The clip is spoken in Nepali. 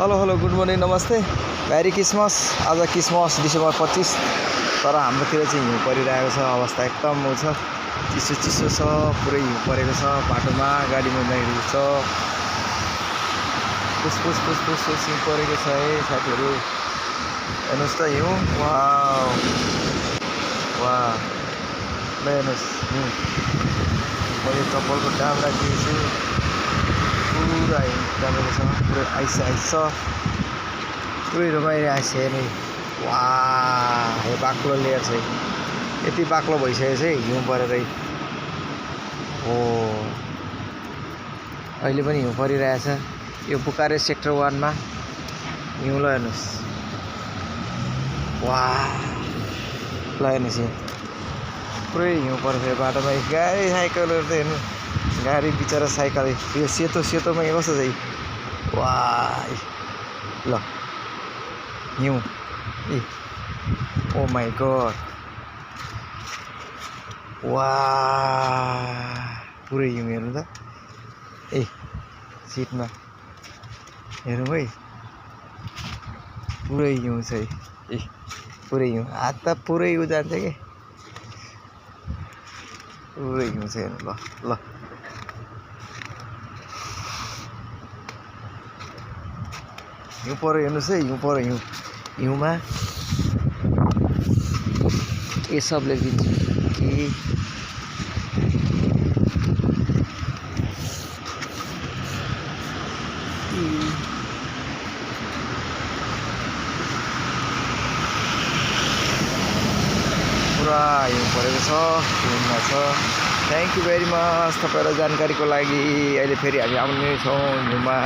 हेलो हेलो गुड मर्निङ नमस्ते मेरी क्रिसमस आज क्रिसमस डिसेम्बर 25 तर हाम्रोतिर चाहिँ हिउँ परिरहेको छ अवस्था एकदम उ छ चिसो चिसो छ पुरै हिउँ परेको छ बाटोमा गाडीमा हिँड्दाखेरि छ पुस पुस पुस पुस पुस हिउँ परेको छ है साथीहरू हेर्नुहोस् त हिउँ वाउ वाह ल हेर्नुहोस् हिउँ मैले चप्पलको दाम राखिदिएको छु पुरा हिउँ जमेको छ पुरै आइस आइस छ पुरै रमाइरहेको छ हेर्ने वाह यो बाक्लो लेयर छ यति बाक्लो भइसकेको छ हिउँ परेर हो अहिले पनि हिउँ परिरहेछ यो बुकारेस्ट सेक्टर 1 मा हिउँ ल हेर्नुहोस् वाह ल हेर्नुहोस् पुरै हिउँ परेको बाटोमा गाडी साइकलहरू त हेर्नु गाडी बिचरा साइकल यो सेतो सेतोमा यो कस्तो छ वाह ल हिउँ ए ओ माई गड वाह पुरै हिउँ हेर्नु त ए सिटमा हेरौँ है पुरै हिउँ छ ए पुरै हिउँ हात त पुरै उ जान्छ कि पुरै हिउँ छ हेर्नु ल ल हिउँ पऱ्यो हेर्नुहोस् है हिउँ पऱ्यो हिउँ हिउँमा ए सब लेखिदिन्छु कि पुरा हिउँ परेको छ हिउँमा छ थ्याङ्क यू भेरी मच तपाईँलाई जानकारीको लागि अहिले फेरि हामी आउने छौँ हिउँमा